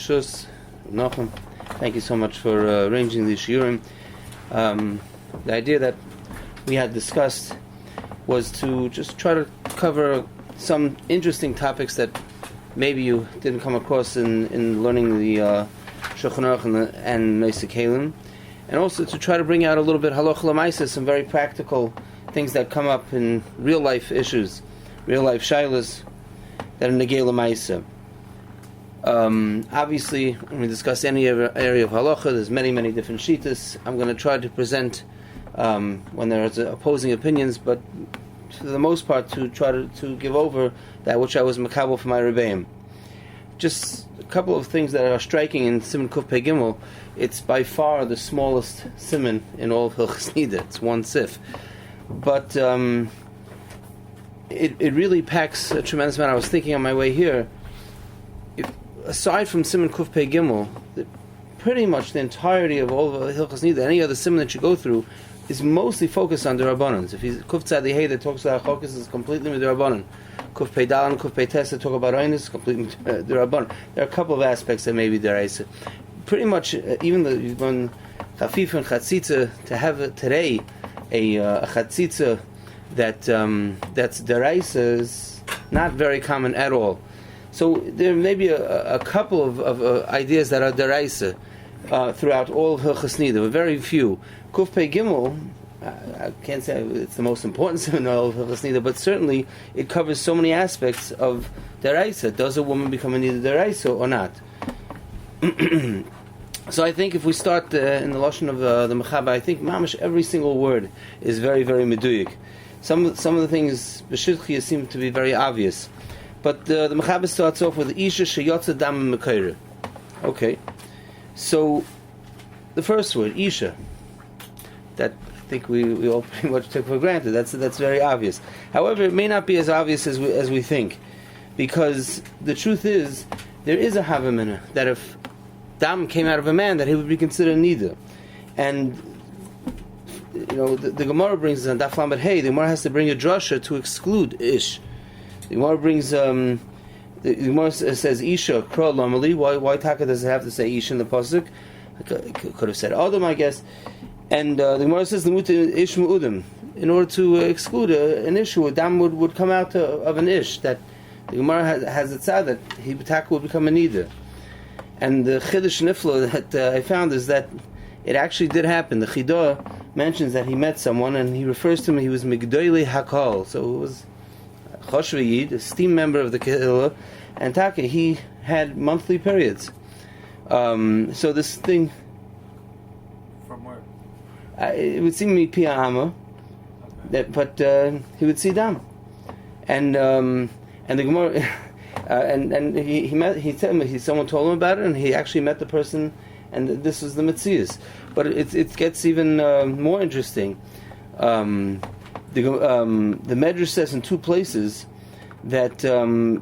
Rishus, Nachum. Thank you so much for arranging the shiurim. The idea that we had discussed was to just try to cover some interesting topics that maybe you didn't come across in learning the Shulchan Aruch and Noisei Kelim, and also to try to bring out a little bit halacha l'maisa, some very practical things that come up in real life issues, real life shaylas that are negei l'maisa. Obviously, when we discuss any area of halacha, there's many different shittas. I'm going to try to present when there are opposing opinions, but for the most part to try to give over that which I was makabel for my rebbeim. Just a couple of things that are striking in Siman Kuf Pei Gimel. It's by far the smallest Siman in all of Hilchos Nida. It's one sif, but it really packs a tremendous amount. I was thinking on my way here, aside from Siman Kuf Pei Gimel, pretty much the entirety of all of Hilchos Nida, any other Siman that you go through, is mostly focused on the Rabbanan. If he's Kuf Tzadi Hey that talks about Chokas, is completely with the Rabbanan. Kuf Pei Dal and Kuf Pei Tes that talk about Oinus, completely with the Rabbanan. There are a couple of aspects that maybe deraisa. Pretty much, even when Chafif and Chatzitza, to have today a Chatzitza that's deraisa is not very common at all. So there may be a couple of ideas that are deraisa throughout all of Hilchos Nida, but very few. Kuf Pei Gimel, I can't say it's the most important in all of Hilchos Nida, but certainly it covers so many aspects of deraisa. Does a woman become a nida deraisa or not? So I think if we start in the lashon of the Mechaba, I think mamash every single word is very meduyik. Some of the things b'shidchiyah seem to be very obvious. But the Mechaba starts off with Isha sheyotza dam mekayre. Okay, so the first word, Isha, that I think we all pretty much took for granted. That's very obvious. However, it may not be as obvious as we think, because the truth is there is a havamina that if dam came out of a man, that he would be considered nida, and the Gemara brings on Daf Lamed Hey. The Gemara has to bring a drasha to exclude ish. The Gemara brings the Gemara says Isha Kra Lamali. Why Taka does it have to say Isha in the pasuk? Could have said Adam, I guess. And the Gemara says the Muta Ish Mu'udim, in order to exclude an issue. A dam would come out of an ish, that the Gemara has it said that Taka would become a nida. And the Chiddush Niflo that I found is that it actually did happen. The Chidah mentions that he met someone and he refers to him, he was Migdoili Hakal, so it was Choshva Yid, a steam member of the Kehillah, and Taka, he had monthly periods. So this thing... From where? It would seem to be Pia Amma, but he would see Dam. And the Gemara... and he met. Someone told him about it, and he actually met the person, and this was the Metzias. But it gets even more interesting. The Medrash says in two places that in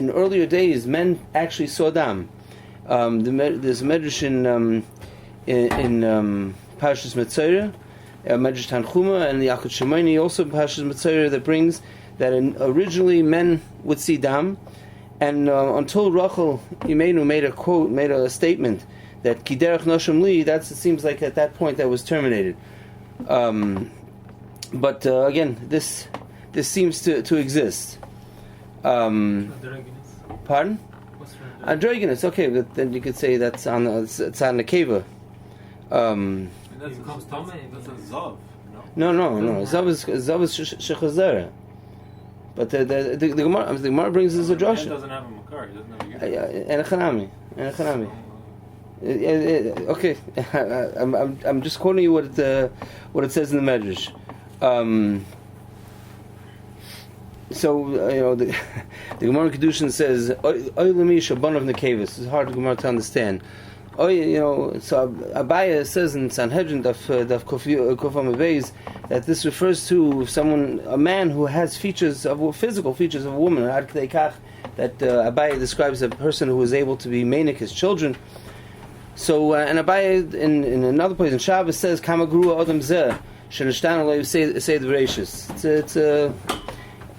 earlier days men actually saw dam. There's a Medrash in Parshas Metzora, Medrash Tanchuma, and the Yachid Shemaini also Parshas Metzora that brings that originally men would see dam, and until Rachel Imenu made a statement that Kiderach Nosham Li, it seems like at that point that was terminated. But again, this seems to exist. Pardon? Androgynous. Okay, but then you could say it's on the keva. That's a zav. No. Zav is shechazera. But the Gemara brings this a drasha. He doesn't have a makar. He doesn't have a Enechanami. Okay, I'm just quoting you what it says in the Medrash. So the Gemara Kedushin says Oilemi Shabban of Nekevis. It's hard for Gemara to understand. So Abaya says in Sanhedrin Daf Kufam Beis that this refers to a man who has physical features of a woman. Ad K'dei Kach, that Abaya describes a person who is able to be manic his children. So and Abaya in another place in Shabbos says Kama Gru Adam Zeh Shenishtan Alei say the Reishis.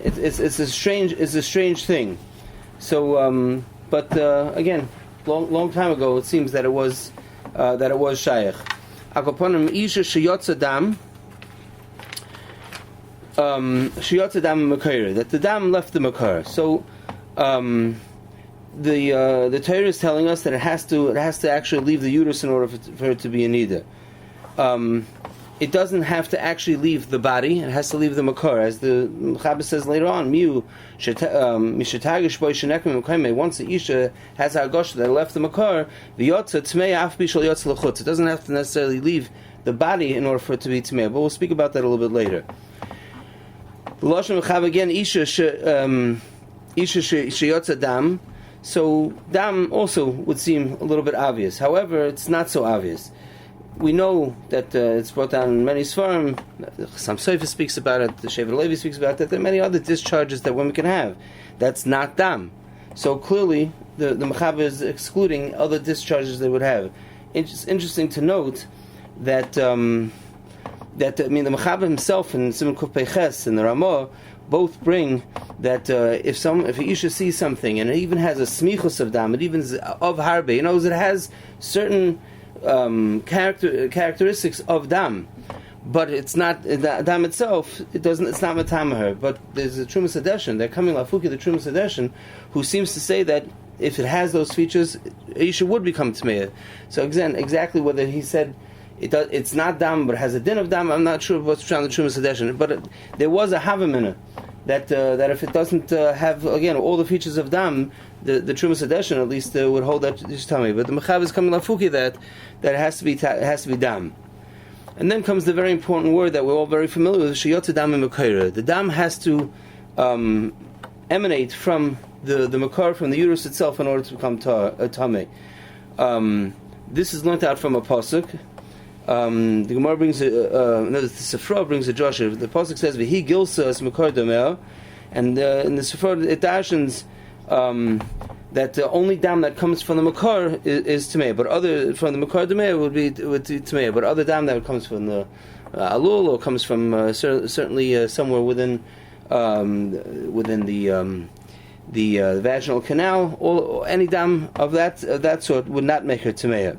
It's a strange thing. So but again, long time ago, it seems that it was shaykh. Akoponim isha sheyotza dam. Sheyotza dam makayr, that the dam left the makar. So the Torah is telling us that it has to actually leave the uterus in order for it to be a nida. It doesn't have to actually leave the body; it has to leave the makar, as the Mechaber says later on. Once the isha has hagosha that left the makar, it doesn't have to necessarily leave the body in order for it to be tmei. But we'll speak about that a little bit later. The Lashon Mechaber again, isha sheyotza dam. So dam also would seem a little bit obvious. However, it's not so obvious. We know that it's brought down in many svarim. Some Sefer speaks about it. The Shevet Levi speaks about that. There are many other discharges that women can have. That's not dam. So clearly, the Mechaber is excluding other discharges they would have. It's interesting to note that the Mechaber himself and Siman Kuf Pei Ches and the Ramah both bring that if a Isha sees something and it even has a smichus of dam, it even is of harbe, it has certain characteristics of dam, but it's not dam itself. It's not matamaher. But there's a Trumas Hadeshin. They're coming Lafuki, the Trumas Hadeshin, who seems to say that if it has those features, Isha would become tmeir. So again, exactly whether he said it's not dam, but it has a din of dam, I'm not sure what's on the Trumas Hadeshin. But there was a havamina that if it doesn't have again all the features of dam, the Trumas Hadeshin at least would hold that tummy. But the Mechaber is coming lafuki that it has to be dam. And then comes the very important word that we're all very familiar with, sheyotza dam mekayra. The dam has to emanate from the makar, from the uterus itself, in order to become tamei. This is learnt out from a pasuk. The Gemara brings the Sifra brings a Joshua. The pasuk says v'hi gilsa as makar dameh, and in the Sifra it dashens that the only dam that comes from the makar is tamei, but from the makar dameh would be tamei, but other dam that comes from the alul or comes from certainly somewhere within the vaginal canal, or any dam of that sort would not make her tamei.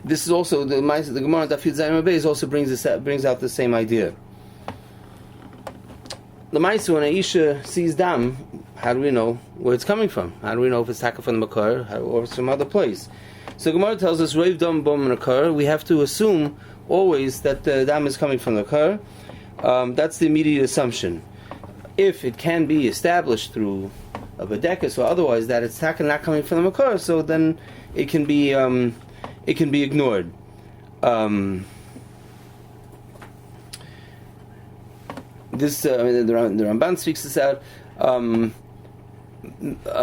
This is also the Gemara Daf Yud Zayin Beis also brings out the same idea. The Ma'aser, when Aisha sees dam, how do we know where it's coming from? How do we know if it's taka from the makar or it's from other place? So Gemara tells us Reiv dam bom makar. We have to assume always that the dam is coming from the makar. That's the immediate assumption. If it can be established through a bedekas or otherwise that it's taka not coming from the makar, so then it can be ignored. The Ramban speaks this out.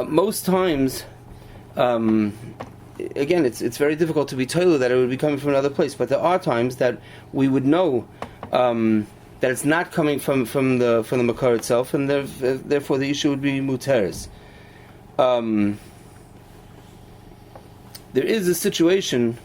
Most times, again, it's very difficult to be told that it would be coming from another place. But there are times that we would know that it's not coming from the makar itself, and therefore the issue would be muteris. There is a situation.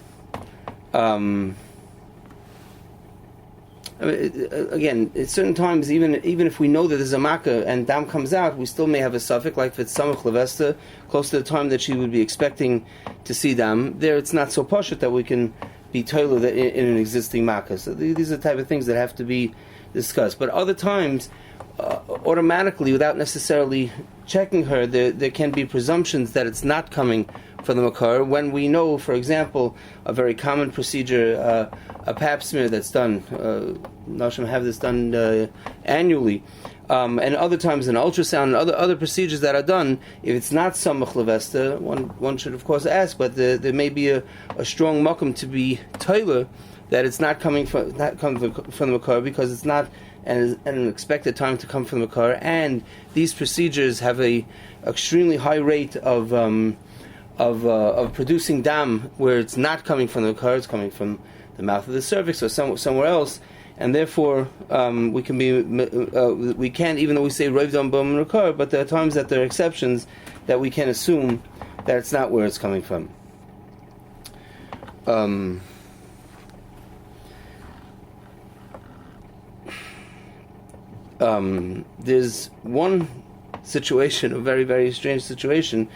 Again, at certain times, even if we know that there's a makkah and dam comes out, we still may have a suffix, like if it's samach levesta, close to the time that she would be expecting to see dam. There, it's not so pashut that we can be toilet in an existing makkah. So these are the type of things that have to be discussed. But other times, automatically, without necessarily checking her, there can be presumptions that it's not coming from the makar. When we know, for example, a very common procedure, a pap smear that's done, Nashim have this done annually, and other times an ultrasound and other procedures that are done, if it's not samach levesta, one should of course ask, but there may be a strong makom to be toiler that it's not coming from the makar, because it's not an expected time to come from the makar, and these procedures have a extremely high rate of producing dam where it's not coming from the makar, it's coming from the mouth of the cervix or somewhere else, and therefore we can we can't, even though we say reiv dam b'om makar, but there are times that there are exceptions that we can assume that it's not where it's coming from. There's one situation, a very, very strange situation.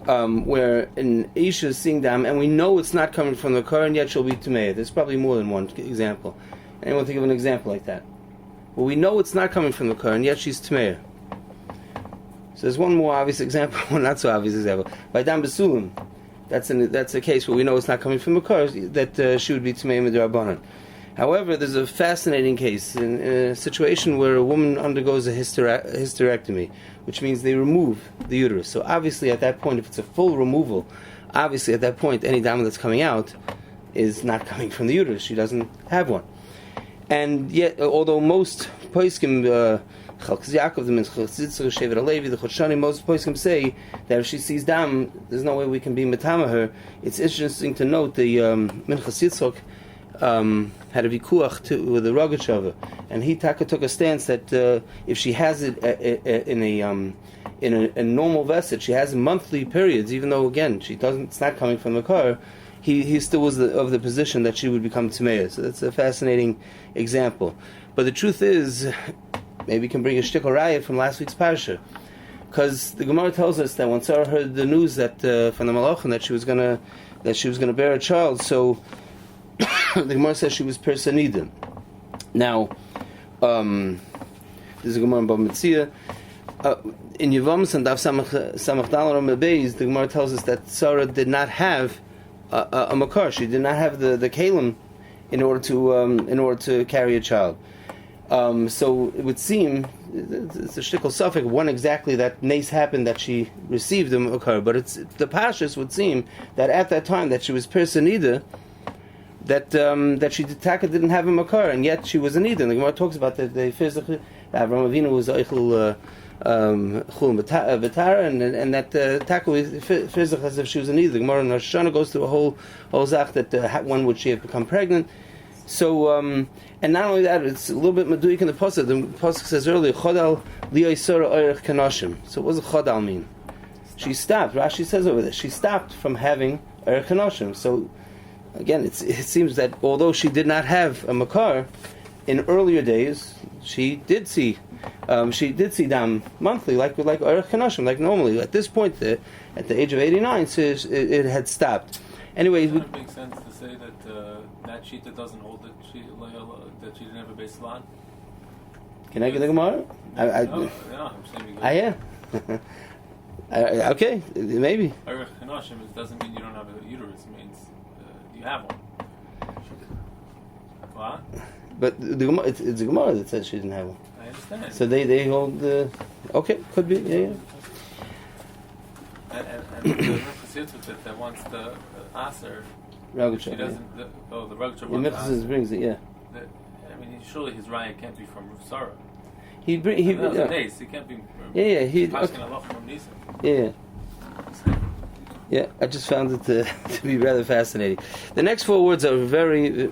where an Isha is seeing dam, and we know it's not coming from the car, and yet she'll be Tamei. There's probably more than one example. Anyone think of an example like that? Well, we know it's not coming from the car, and yet she's Tamei. So there's one more obvious example, one not so obvious example. By Dam Besulim, that's a case where we know it's not coming from the car, that she would be Tamei Midrabanan. However, there's a fascinating case in a situation where a woman undergoes a hysterectomy, which means they remove the uterus. So obviously at that point, if it's a full removal, obviously at that point any dam that's coming out is not coming from the uterus. She doesn't have one. And yet, although most poskim, Chalkas Yaakov, the Minchas Shevet Alevi, the Choshani, most poskim say that if she sees dam, there's no way we can be metama her. It's interesting to note the Minchas Yitzchok had a vikuach with the Rogatchover, and he took a stance that if she has it in a normal vesset, she has monthly periods, even though again it's not coming from the car. He still was of the position that she would become Tameya. So that's a fascinating example. But the truth is, maybe we can bring a shtickle raya from last week's parsha, because the Gemara tells us that when Sarah heard the news that from the Malachim that she was gonna bear a child, so the Gemara says she was persanida. Now, there's a Gemara in Bava Metzia. In Yevamos and Daf Samach Dalar Beis, the Gemara tells us that Sarah did not have a makar. She did not have the kalim in order to carry a child. So it would seem it's a shtickle suffix when exactly that nace happened that she received a makar. But the pashas would seem that at that time that she was persanida, that she didn't have a makar, and yet she was a nida. And the Gemara talks about the Avraham Avinu was eichel chul betara, and that tackle fizach as if she was a nida. The Gemara in Rosh Hashanah goes through a whole zach that when would she have become pregnant. So and not only that, it's a little bit meduik in the pasuk. The pasuk says earlier, chodal liyaisara oirich kanashim. So what does a chodal mean? She stopped. Rashi says over there, she stopped from having oirich kanashim. So again, it seems that although she did not have a makar, in earlier days she did see dam monthly, like Orech Kanashim, like normally. At this point, at the age of 89, so it had stopped. Anyway, does it make sense to say that that sheet that doesn't hold that she didn't have a baseline? Can I get the Gemara? I'm saying yeah. Okay, maybe. Orech Kanashim doesn't mean you don't have a uterus. It means you have one. What? But it's a Gemara that says she didn't have one. I understand. So they hold okay, could be, yeah. And the Minchas that wants the Aser, she doesn't. The Rogatchover wants the Aser. Brings it, yeah. Surely his raya can't be from Sarah. He can't be. Yeah, I just found it to be rather fascinating. The next four words are very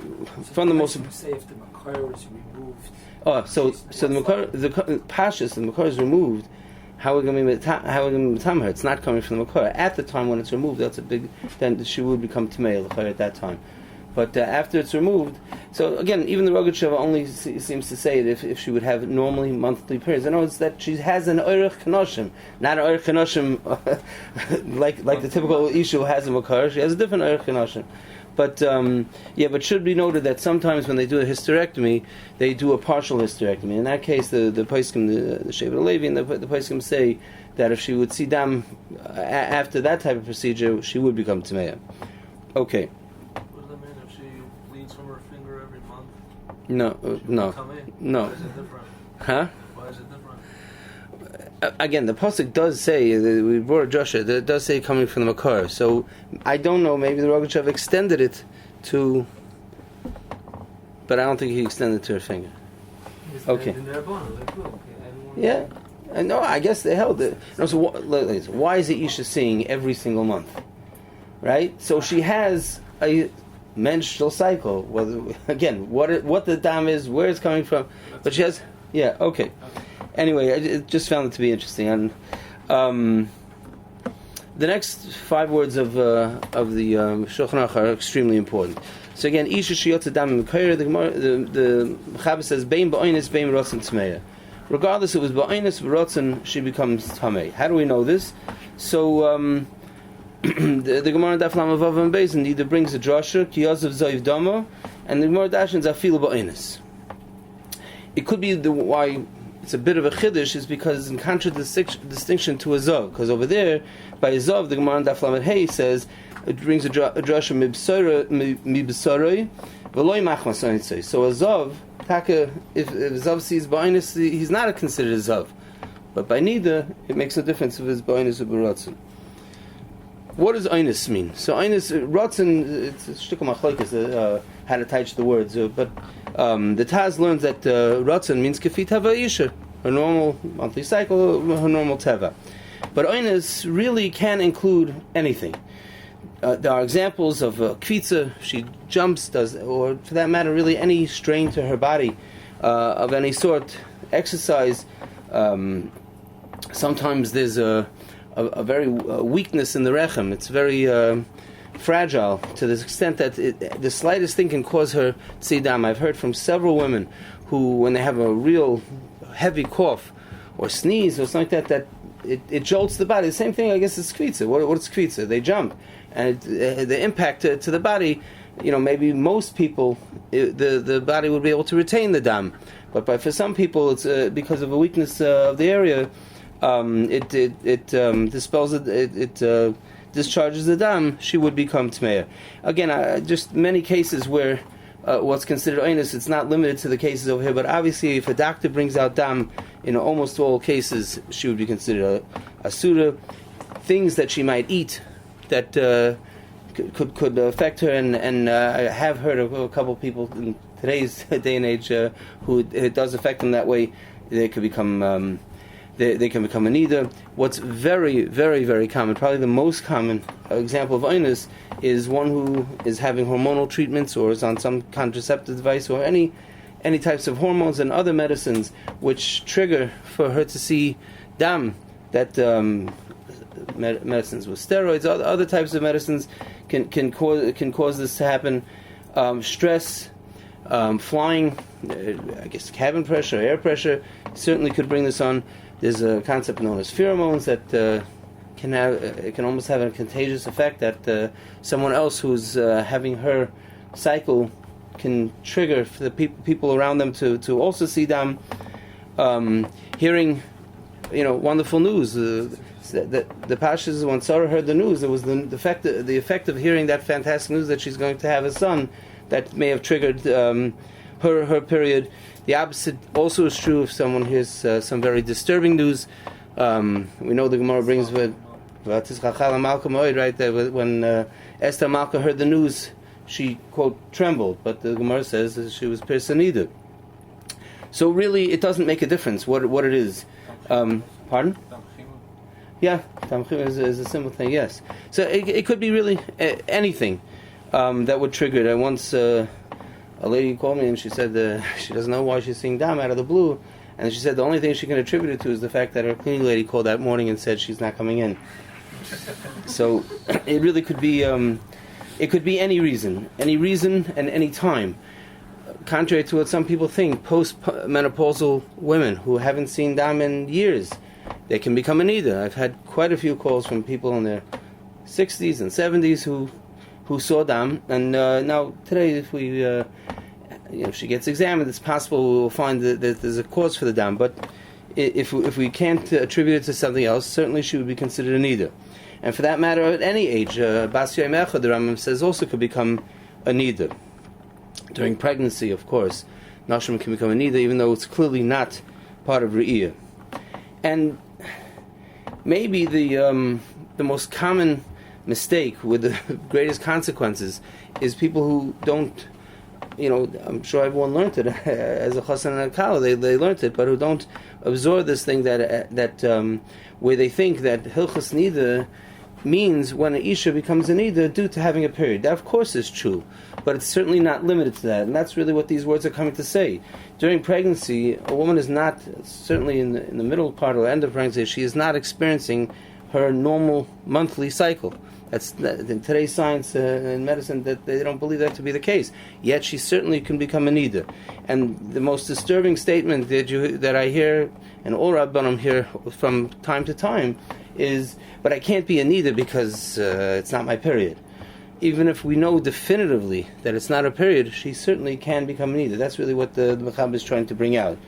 from the most. Say if the makar is removed. Oh, so the makar, the pashas, the makar is removed. How are we going to her? It's not coming from the makar. At the time when it's removed, that's a big. Then she would become tamei at that time. But after it's removed, so again, even the Rogatchover only seems to say that if she would have normally monthly periods. I know it's that she has an Orech Kanoshim, not an Orech Kanoshim like the typical Isha who has a makar. She has a different Orech Kanoshim. But but should be noted that sometimes when they do a hysterectomy, they do a partial hysterectomy. In that case, the poskim, the Shevet Alevi, and the poskim say that if she would see dam after that type of procedure, she would become tameya. Okay. No. No. Why is it different? Huh? Why is it different? Again, the pasuk does say we brought Joshua. It does say coming from the makar. So I don't know. Maybe the Rogatchover extended it to, but I don't think he extended it to her finger. Okay. Yeah. No, I guess they held it. No, so why is the Isha seeing every single month? Right. So she has a menstrual cycle. Whether again, what the dam is, where it's coming from, but she has. Yeah. Okay. Anyway, I just found it to be interesting. And the next 5 words of the Shulchan Aruch are extremely important. So again, Isha shiyotza dam mekayir. The Mechaber says bein ba'onis bein rotzen tmeya. Regardless, it was ba'onis b'rotzen, she becomes tamei. How do we know this? So the Gemara Daf Lamavav and Beis either brings a drasha ki yazav zayv dama, and the Gemara dashens afilu ba'inus. It could be why it's a bit of a chiddush is because in contradistinction to a zav, because over there by a zav the Gemara Daf Lamed Hey says it brings a drasha mibsaroi v'loy machmas onisei. So a zav taka if zav sees ba'inus he's not considered a zav, but by neither it makes no difference if it's ba'inus or b'ratzon. What does einus mean? So einus, rotzen, it's a shtickle machlokes, how to touch the words, but the Taz learns that rotzen means kefi teva isha, her normal monthly cycle, her normal teva. But einus really can include anything. There are examples of kvitza, she jumps, does, or for that matter, really any strain to her body of any sort, exercise. Sometimes there's a very weakness in the rechem. It's very fragile to the extent that the slightest thing can cause her tzidam. I've heard from several women who, when they have a real heavy cough or sneeze or something like that it jolts the body. The same thing, I guess, is kvitza. What's kvitza? They jump, and the impact to the body. Maybe most people, the body would be able to retain the dam, but for some people, it's because of a weakness of the area. It dispels it discharges the dam, she would become tmeya. Again, just many cases where what's considered einus, it's not limited to the cases over here, but obviously if a doctor brings out dam, in almost all cases, she would be considered a suda. Things that she might eat that could affect her, and I have heard of a couple of people in today's day and age who it does affect them that way. They could become they can become a nida. What's very, very, very common, probably the most common example of einus, is one who is having hormonal treatments or is on some contraceptive device or any types of hormones and other medicines which trigger for her to see dam. That medicines with steroids, other types of medicines can cause this to happen. Stress, flying, I guess cabin pressure, air pressure certainly could bring this on. There's a concept known as pheromones that can almost have a contagious effect that someone else who's having her cycle can trigger for the people around them to also see them. Hearing, wonderful news. The Pashas, when Sarah heard the news, it was the effect of hearing that fantastic news that she's going to have a son that may have triggered her period. The opposite also is true if someone hears some very disturbing news. We know the Gemara brings with right there when Esther Malka heard the news, she quote trembled, but the Gemara says that she was pirsanida. So really, it doesn't make a difference what it is. Pardon? Yeah, tamchim is a simple thing. Yes, so it could be really anything that would trigger it. Once a lady called me and she said she doesn't know why she's seeing dam out of the blue, and she said the only thing she can attribute it to is the fact that her cleaning lady called that morning and said she's not coming in. So it really could be any reason and any time. Contrary to what some people think, post-menopausal women who haven't seen dam in years, they can become a nida. I've had quite a few calls from people in their 60s and 70s who saw dam, and now today, if we if she gets examined, it's possible we will find that there's a cause for the dam. But if we can't attribute it to something else, certainly she would be considered a nida. And for that matter, at any age, Bas Yom Echad, the Rambam says, also could become a nida. During pregnancy, of course, Nashim can become a nida, even though it's clearly not part of Re'iyah. And maybe the most common mistake with the greatest consequences is people who don't, I'm sure everyone learned it as a chassan and a kala, they learned it, but who don't absorb this thing that where they think that hilchas nida means when an isha becomes a nida due to having a period. That of course is true, but it's certainly not limited to that, and that's really what these words are coming to say. During pregnancy, a woman is not, certainly in the middle part or end of pregnancy, she is not experiencing her normal monthly cycle. In today's science and medicine, that they don't believe that to be the case. Yet she certainly can become a nida. And the most disturbing statement that I hear, and all Rabbanim hear from time to time, is, but I can't be a nida because it's not my period. Even if we know definitively that it's not a period, she certainly can become a nida. That's really what the Mechaber is trying to bring out.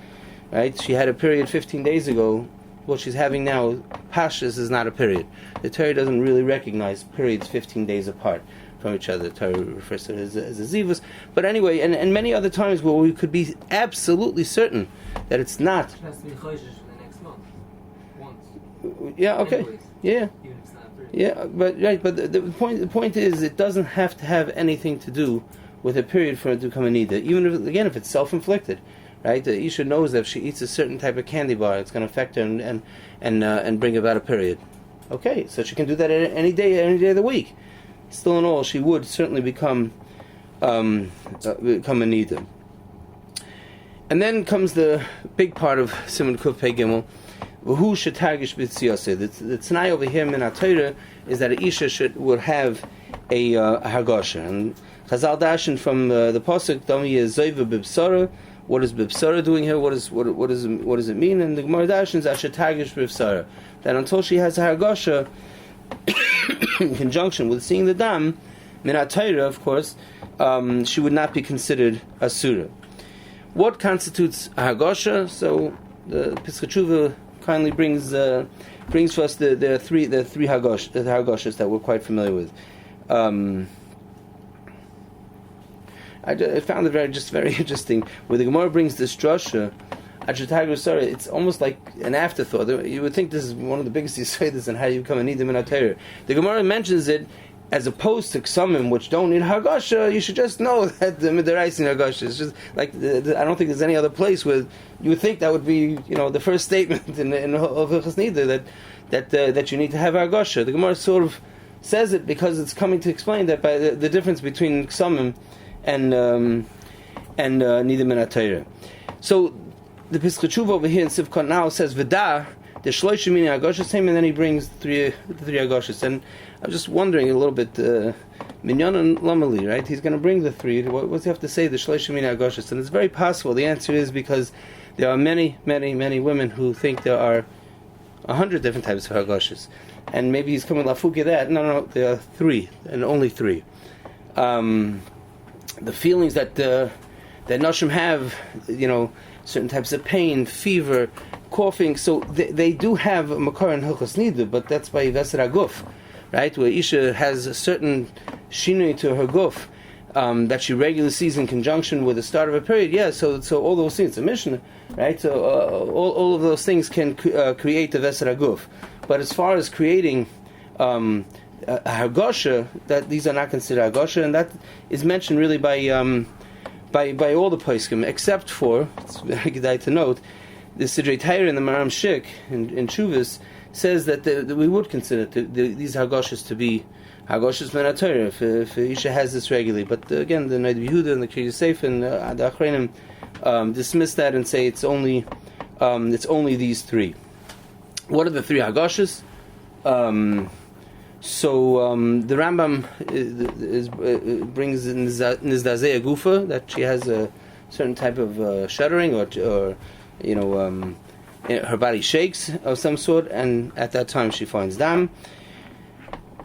Right? She had a period 15 days ago. What she's having now, Pashas, is not a period. The Torah doesn't really recognize periods 15 days apart from each other. The Torah refers to it as a zivus. But anyway, and many other times where we could be absolutely certain that it's not. It has to be chodesh for the next month. Once. Yeah, okay. Anyways, Yeah. even if it's not a period. Yeah, but right, but the point is, it doesn't have to have anything to do with a period for it to become a nida. Even if it's self-inflicted. Right, the Isha knows that if she eats a certain type of candy bar, it's going to affect her and bring about a period. Okay, so she can do that any day of the week. Still in all, she would certainly become a nida. And then comes the big part of Siman Kuf Pei Gimel. V'hu shetagish b'tziyaseh. The t'nai over here in our Torah is that an Isha would have a hargosha. And Chazal dashin from the pasuk Dami Zoiva b'bsara. What is Bibsara doing here? What does it mean? And the Gemara Dashin is Ashatagish Bibsara. That until she has a Hargosha, in conjunction with seeing the Dam, Minat Torah, of course, she would not be considered a Surah. What constitutes a Hargosha? So the Pesach Tshuva kindly brings for us the three Hargoshas that we're quite familiar with. I found it very interesting. Where the Gemara brings this drasha, it's almost like an afterthought. You would think this is one of the biggest yisodos in how you become a nidim in Torah. The Gemara mentions it as opposed to Ksumim, which don't need Hargosha. You should just know that the Midarais in Hargosha is just like I don't think there's any other place where you would think that would be the first statement in Hilchos Nida that you need to have Hargosha. The Gemara sort of says it because it's coming to explain that by the difference between Ksumim and Nidim in Torah. So the Pesach Tshuva over here in Sivkot now says V'da the Shloshim Mini Hagoshas, and then he brings three Hagoshas. And I'm just wondering a little bit, Minyan and Lamali, right? He's going to bring the three. What does he have to say? The Shloshim Mini Hagoshas, and it's very possible. The answer is because there are many women who think there are 100 different types of Hagoshas, and maybe he's coming lafuki that. No, there are three, and only three. The feelings that Nashim have, certain types of pain, fever, coughing, so they do have a makar and hilchos nida, but that's by Veser HaGuf, right? Where Isha has a certain shinui to her guf that she regularly sees in conjunction with the start of a period. Yeah, so all those things, a Mishnah, right? So all of those things can create the Veser HaGuf. But as far as creating a Hargosha, that these are not considered Hargosha, and that is mentioned really by all the poskim, except for, it's very good to note, the Sidrei Torah and the Maram Shik in Chuvas says that we would consider these Hargoshas to be Hargoshas Minat Torah if Isha has this regularly. But again, the Noid Yehuda and the Kriya Seif and the Achreinim dismiss that and say it's only these three. What are the three Hargoshas? So the Rambam brings in Nizdazei Gufa that she has a certain type of shuddering or her body shakes of some sort, and at that time she finds dam.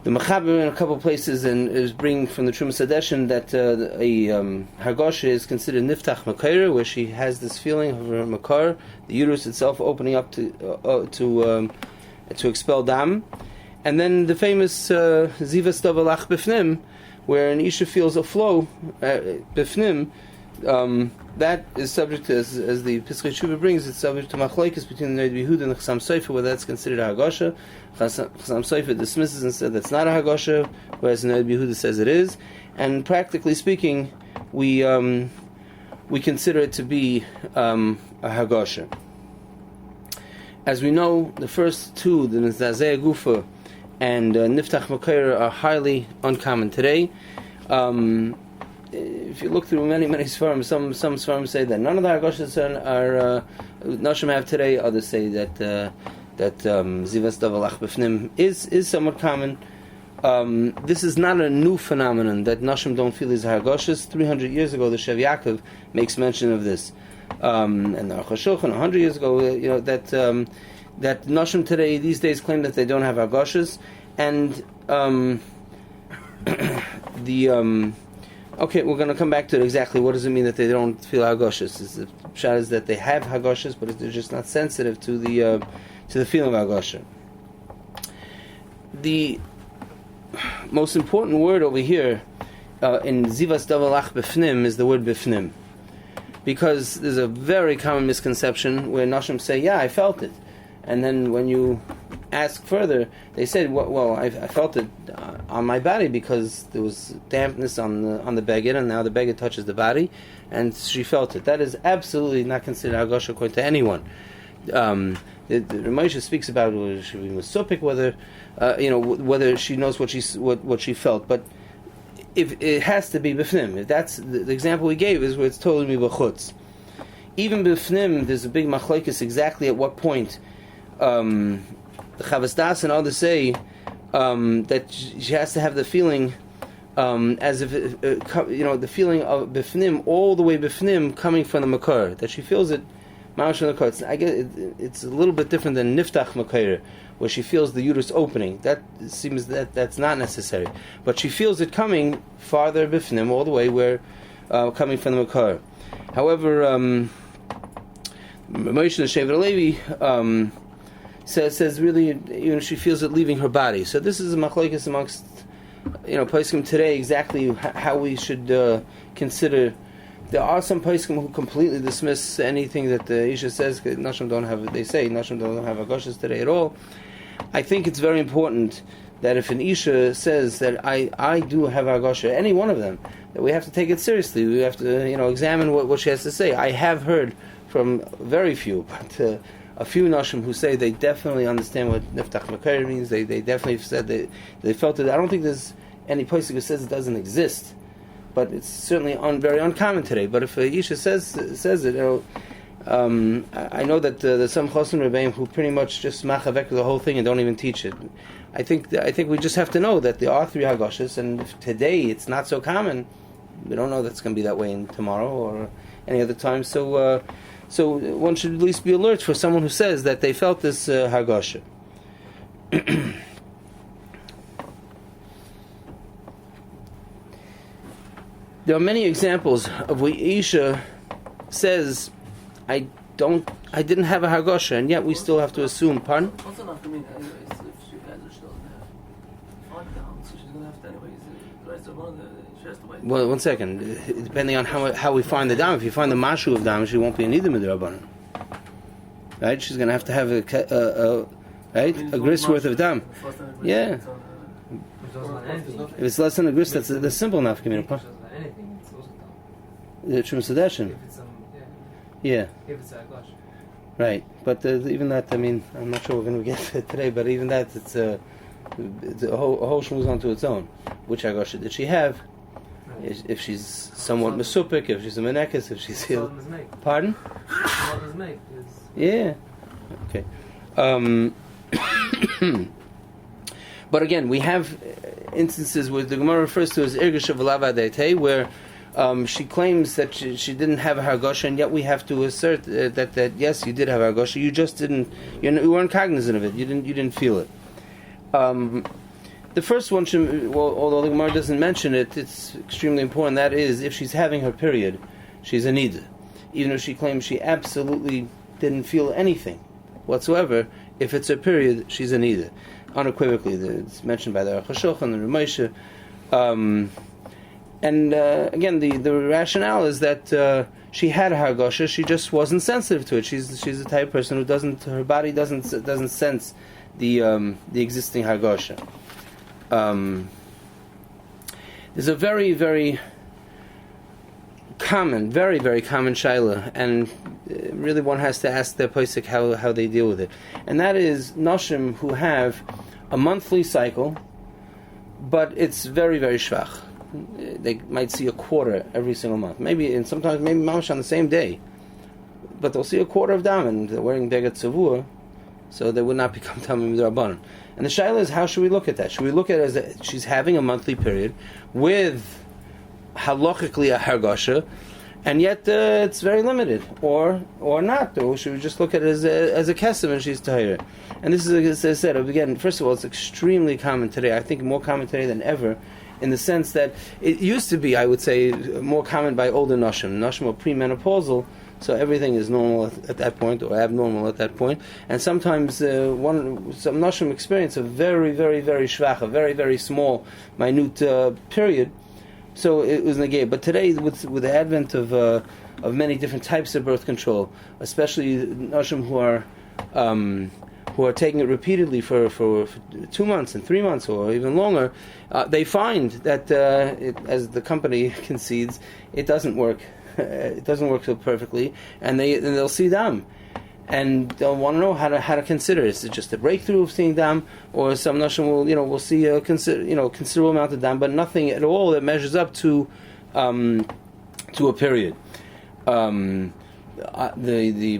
The Mechaber in a couple of places and is bringing from the Trumas Hadeshin that a Hargosha is considered niftach makar, where she has this feeling of her makar, the uterus itself opening up to expel dam. And then the famous Ziva Stavalach Bifnim, where an Isha feels a flow, Bifnim, that is subject to, as the Pesach Tshuva brings, it's subject to machlokes between the Noid Yehuda and the Chasam Sofer, whether that's considered a Hagosha. Chasam Sofer dismisses and says that's not a Hagosha, whereas the Noid Yehuda says it is. And practically speaking, we consider it to be a Hagosha. As we know, the first two, the Nizdazei Gufa and Niftach Makir, are highly uncommon today. If you look through many svarim, some svarim say that none of the Hargoshas are Nashim have today. Others say that Zivas Davalach B'fnim is somewhat common. this is not a new phenomenon that Nashim don't feel these Hargoshas. 300 years ago, the Shev Yaakov makes mention of this. And the Aruch 100 years ago, that Nashim today, these days, claim that they don't have Hargoshas. And okay, we're going to come back to it exactly. What does it mean that they don't feel Hargoshas? The pshat is that they have Hargoshas, but they're just not sensitive to the feeling of Hargosha. The most important word over here in Zivas Davalach Bifnim is the word Bifnim, because there's a very common misconception where Nashim say, "Yeah, I felt it," and then when you ask further, they said, "Well, I felt it on my body because there was dampness on the beged, and now the beged touches the body, and she felt it." That is absolutely not considered Hargosha according to anyone. The Ramosha speaks about whether she was supik, whether she knows what she felt, but if it has to be b'fnim. If that's the example we gave is where it's totally b'chutz. Even b'fnim, there's a big machlokes exactly at what point. The Chavas Das and others say that she has to have the feeling as if the feeling of b'fnim, all the way b'fnim, coming from the makar, that she feels it. I guess it's a little bit different than niftach makayr, where she feels the uterus opening. That seems that's not necessary, but she feels it coming farther bifnim, all the way where coming from the makar. However, Moshe Shever Levi says really, she feels it leaving her body. So this is a machlokes amongst poskim today exactly how we should consider. There are some poskim who completely dismiss anything that the Isha says. Nashim don't have. They say Nashim don't have Hargoshas today at all. I think it's very important that if an Isha says that I do have Hargosha, any one of them, that we have to take it seriously. We have to examine what she has to say. I have heard from very few, but a few Nashim who say they definitely understand what Niftach Makayr means. They definitely said they felt it. I don't think there's any poskim who says it doesn't exist. But it's certainly very uncommon today. But if a Isha says it, I know that there's some Chosim Rebbeim who pretty much just machavek the whole thing and don't even teach it. I think we just have to know that there are 3 Hargoshas, and if today it's not so common, we don't know that's going to be that way in tomorrow or any other time. So one should at least be alert for someone who says that they felt this Hargosha. There are many examples of where Isha says, I didn't have a Hargosha, and yet we still have to assume. Pardon? What's enough to mean if she has a shtel down, so she's going to have to anyways. The rest of she has to wait. Well, 1 second. Depending on how we find the dam, if you find the mashu of dam, she won't be a nida midrabanan. Right? She's going to have a gris worth of dam. Yeah. If it's less than a gris, that's simple enough. The Trum Sedeshin. Yeah. If it's Hargosh. Right. But even that, I'm not sure we're going to get to it today, but even that, it's a whole shmuz onto its own. Which Hargosha did she have? Right. If she's somewhat mesupik, if she's a menekes, if she's healed. Pardon? Yeah. Okay. But again, we have instances where the Gemara refers to as Irgish of Lava Deite, where she claims that she didn't have a Hargosha, and yet we have to assert that yes, you did have a Hargosha. You just didn't. You weren't cognizant of it. You didn't feel it. The first one, although the Gemara doesn't mention it, it's extremely important. That is, if she's having her period, she's a nida. Even if she claims she absolutely didn't feel anything whatsoever, if it's her period, she's a nida. Unequivocally, it's mentioned by the Aruch and the Ramosha. And again, the rationale is that she had a Hargosha, she just wasn't sensitive to it. She's the type of person who her body doesn't sense the existing Hargosha. There's a very, very common, very, very common shaila, and really one has to ask their posek how they deal with it. And that is Noshim who have a monthly cycle, but it's very, very shvach. They might see a quarter every single month. Sometimes mamash on the same day. But they'll see a quarter of dam, and they're wearing beged tzavua, So they would not become Tamim D'Rabbanan. And the shaila is, how should we look at that? Should we look at it as that she's having a monthly period with halachically a hargasha, and yet it's very limited, or not? Or should we just look at it as a kesem and she's tahira? And this is, as I said, again, first of all, it's extremely common today. I think more common today than ever, in the sense that it used to be, I would say, more common by older nashim. Nashim are premenopausal, so everything is normal at that point, or abnormal at that point. And sometimes some nashim experience a very, very, very shvach, a very, very small, minute period. So it was negay. But today, with the advent of many different types of birth control, especially nashim who are taking it repeatedly for 2 months and 3 months or even longer, they find that as the company concedes, it doesn't work. It doesn't work so perfectly, and they'll see dam, and they'll want to know how to consider it. Is it just a breakthrough of seeing dam, or some nashim will see a considerable amount of dam, but nothing at all that measures up to a period. The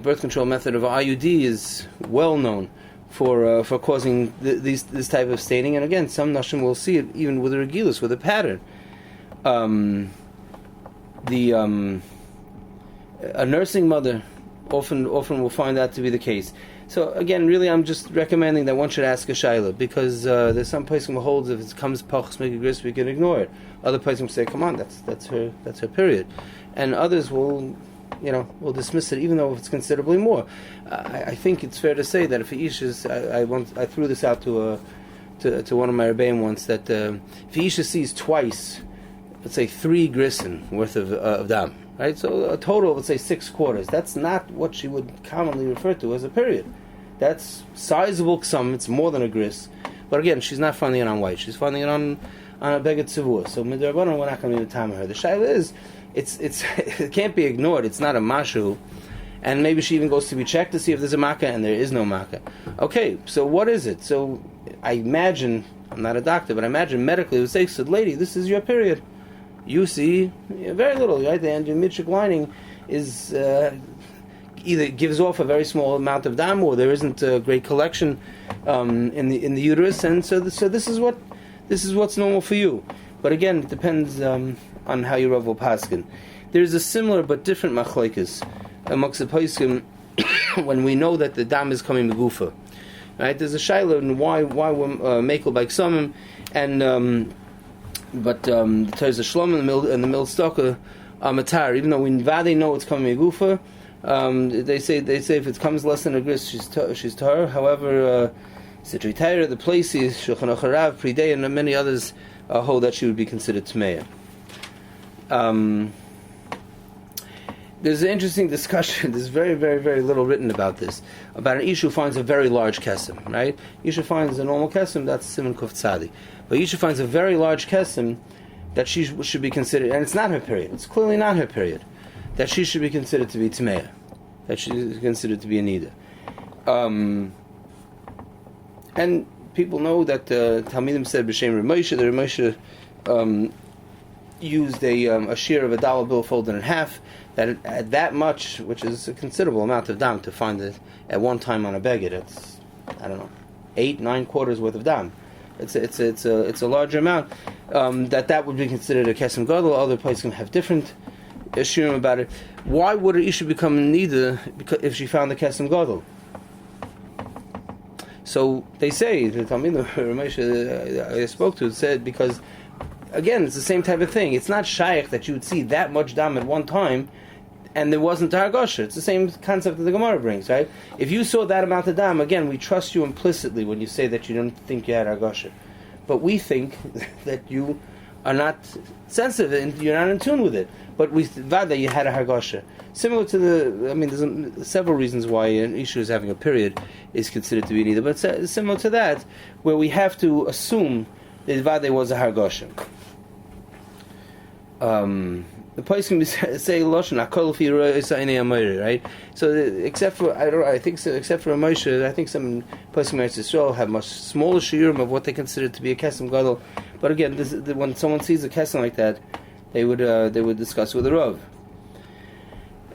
birth control method of IUD is well known for causing this type of staining, and again, some nashim will see it even with a regilus, with a pattern. A nursing mother often will find that to be the case. So again, really, I'm just recommending that one should ask a shaila, because there's some place who holds if it comes pachas make a gris, we can ignore it. Other places will say, come on, that's her period, and others will dismiss it, even though it's considerably more. I think it's fair to say that if a ish is, I threw this out to one of my rebbeim once, that if a ish sees twice, let's say 3 grisen worth of dam, right? So a total of, let's say, 6 quarters. That's not what she would commonly refer to as a period. That's sizable ksum. It's more than a gris. But again, she's not finding it on white. She's finding it on a beged tzivua. So midrabanan, we're not going to be the time of her. The shaila is, it can't be ignored. It's not a mashu. And maybe she even goes to be checked to see if there's a makkah, and there is no makkah. Okay, so what is it? So I imagine, I'm not a doctor, but I imagine medically it would say, so lady, this is your period. You see very little, right? And your midshik lining is either gives off a very small amount of dam, or there isn't a great collection in the uterus, and so this is what's normal for you. But again, it depends on how your Rav will paskin. There's a similar but different machlokes amongst the poskim when we know that the dam is coming megufa. Right? There's a shaila on why we're mekel by ksomim, and but there's a shlom in the milstocker matar. Even though we vade know it's coming megufa, they say if it comes less than a gris, she's tar. However, Sitri Taira, the places Shulchan Aruch Harav, Pridei, and many others hold that she would be considered tmeya. There's an interesting discussion. There's very, very, very little written about this. About an ish who finds a very large kesem, right? Isha finds a normal kesem, that's Siman Kuf Tzadi. But Isha finds a very large kesem that she should be considered, and it's not her period. It's clearly not her period. That she should be considered to be tmeya. That she is considered to be a nida. And people know that Talmidim said b'shem Rav Moshe, the Rav Moshe used a shear of a dollar bill folded in half, that at that much, which is a considerable amount of dam, to find it at one time on a beged, it's 8-9 quarters worth of dam. It's a larger amount. That would be considered a kesem gadol. Other places can have different shiurim about it. Why would an isha become nida if she found the kesem gadol? So they say, the Talmud I spoke to said, because again, it's the same type of thing. It's not shaykh that you would see that much dam at one time, and there wasn't hargasha. It's the same concept that the Gemara brings, right? If you saw that amount of dam, again, we trust you implicitly when you say that you don't think you had hargasha. But we think that you are not sensitive and you're not in tune with it. But we thought that you had a hargasha. Similar to there's several reasons why an issue is having a period is considered to be neither, but similar to that, where we have to assume that Vade was a hargasha. The place can say lashon akol fi ro'isayne amori, right? So except for Moshe, I think some places in Israel have much smaller shiurim of what they consider to be a kesem gadol. But again, when someone sees a kesem like that, they would discuss with the Rav.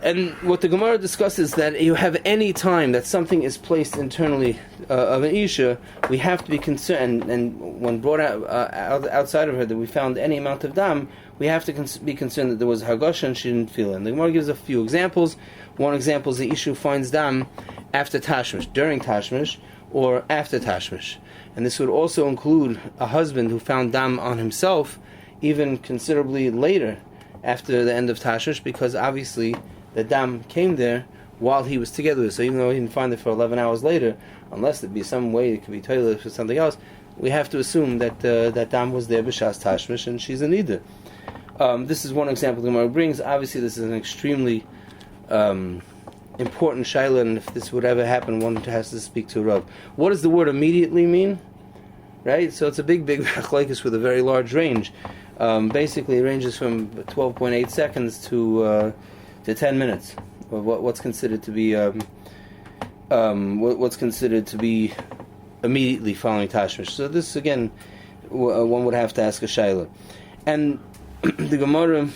And what the Gemara discusses that you have any time that something is placed internally of an Isha, we have to be concerned, and when brought outside of her that we found any amount of dam, we have to be concerned that there was Hargosha and she didn't feel it. And the Gemara gives a few examples. One example is the Isha finds dam after Tashmish, during Tashmish, or after Tashmish. And this would also include a husband who found dam on himself, even considerably later after the end of Tashmish, because obviously the dam came there while he was together with her. So even though he didn't find it for 11 hours later, unless there be some way it could be toilet or something else, we have to assume that that dam was there b'shas Tashmish and she's a nida. This is one example the Gemara brings. Obviously this is an extremely important shaila, and if this would ever happen, one has to speak to a Rav. What does the word immediately mean? Right? So it's a big machlokes with a very large range. Basically it ranges from 12.8 seconds to 10 minutes. What's considered to be what's considered to be immediately following Tashmish. So this again, one would have to ask a shaila. And the Gemara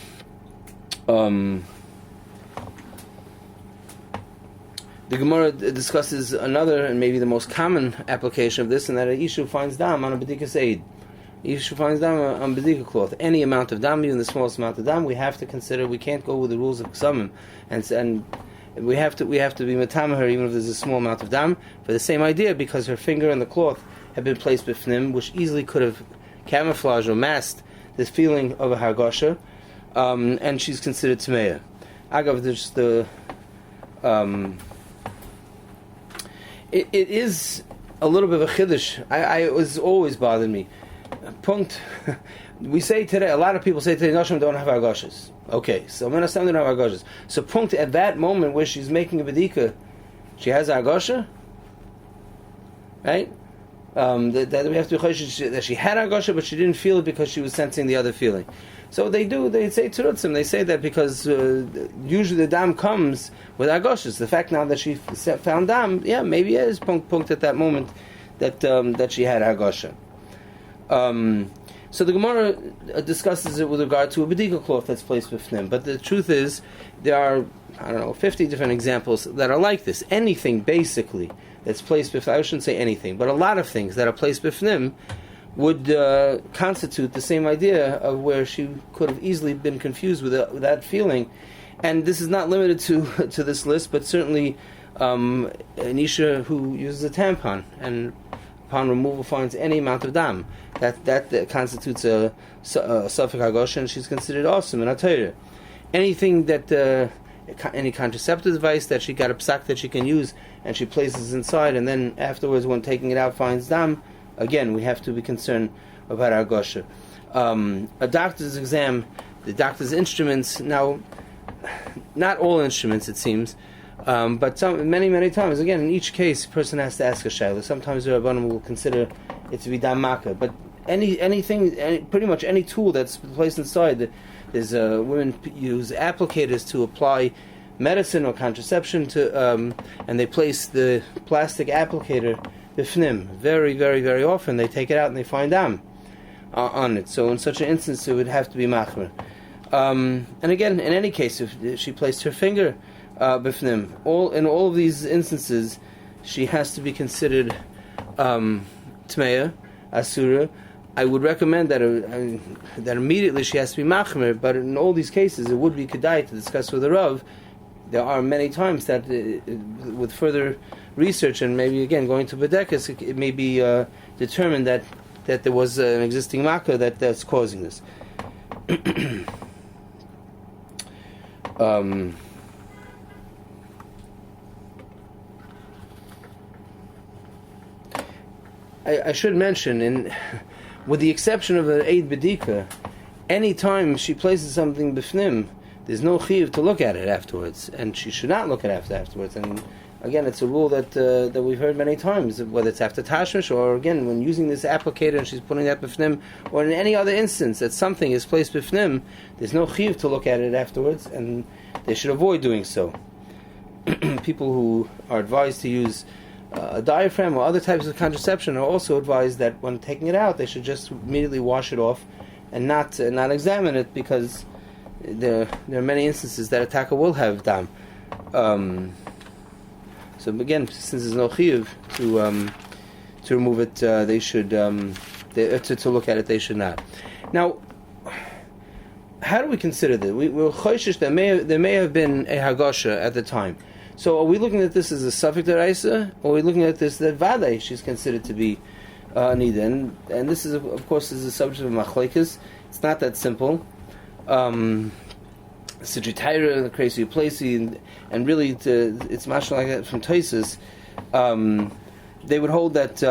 discusses another and maybe the most common application of this, and that an Isha finds dam on a bedikas aid. Isha finds dam on bedika cloth. Any amount of dam, even the smallest amount of dam, we have to consider. We can't go with the rules of ksamim, and we have to be matama her even if there's a small amount of dam for the same idea, because her finger and the cloth have been placed b'fnim, which easily could have camouflaged or masked this feeling of a hargosha, and she's considered tameya. Agav, there's it is a little bit of a chiddush. It was always bothered me. Punkt. We say today, a lot of people say today, Nashim don't have hargoshas. Okay, so Menastam don't have hargoshas. So punkt, at that moment where she's making a bedika, she has hargosha, right? That we have to be choshesh that she had hargosha, but she didn't feel it because she was sensing the other feeling. So they say terutzim. They say that because usually the dam comes with hargoshas. The fact now that she found dam, yeah, maybe it is punkt at that moment that she had hargosha. So the Gemara discusses it with regard to a bedika cloth that's placed b'fnim. But the truth is, there are 50 different examples that are like this. Anything basically that's placed b'fnim, I shouldn't say anything, but a lot of things that are placed b'fnim would constitute the same idea of where she could have easily been confused with that feeling. And this is not limited to this list, but certainly an Isha who uses a tampon and upon removal finds any amount of dam, that constitutes a safek hargosha, and she's considered awesome in Torah. Anything that any contraceptive device that she got a psak that she can use and she places inside, and then afterwards when taking it out finds dam, again we have to be concerned about hargosha. A doctor's exam, the doctor's instruments. Now, not all instruments, it seems. But many times, again, in each case, a person has to ask a shayla. Sometimes the Rabbanim will consider it to be damaka. But pretty much any tool that's placed inside, there's women use applicators to apply medicine or contraception to, and they place the plastic applicator b'fnim. Very, very, very often they take it out and they find dam on it. So in such an instance, it would have to be machmer. And again, in any case, if she placed her finger b'fnim, in all of these instances, she has to be considered tmeya, asura. I would recommend that immediately she has to be machmer, but in all these cases, it would be kedai to discuss with the Rav. There are many times that, with further research and maybe again going to Bedekas, it may be determined that there was an existing makkah that's causing this. I should mention, with the exception of an Eid Bedika, any time she places something b'fnim, there's no chiyuv to look at it afterwards, and she should not look at it afterwards. And again, it's a rule that we've heard many times, whether it's after Tashmish or again when using this applicator and she's putting that b'fnim, or in any other instance that something is placed b'fnim, there's no chiyuv to look at it afterwards, and they should avoid doing so. People who are advised to use a diaphragm or other types of contraception are also advised that when taking it out, they should just immediately wash it off and not examine it, because there are many instances that a taka will have dam. So again, since there's no chiyuv to remove it, they should to look at it. They should not. Now, how do we consider this? We're choishish that there may have been a hagasha at the time. So are we looking at this as a suffix deraisa, or are we looking at this that vadei she's considered to be nida? And this is of course is a subject of machlekes. It's not that simple. Sigitaira, the crazy placey, and really it's mashal like that from Tosfos. They would hold that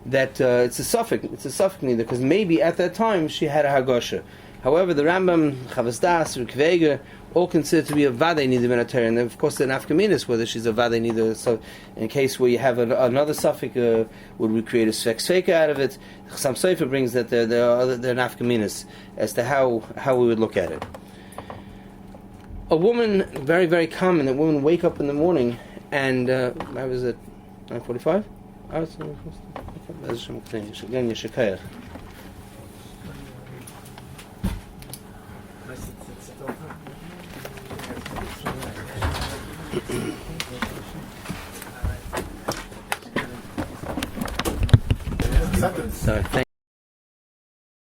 it's a suffix. It's a suffix neither, because maybe at that time she had a hagosha. However, the Rambam, Chavas Das, Rukvega, all considered to be a vadei nida benatari, and of course the nafkaminas whether she's a vadei nida. So, in case where you have another suffix, would we create a svek out of it? Some Sefer brings that they're nafkaminas as to how we would look at it. A woman, very very common, that women wake up in the morning and I was at 9:45. I was Sorry.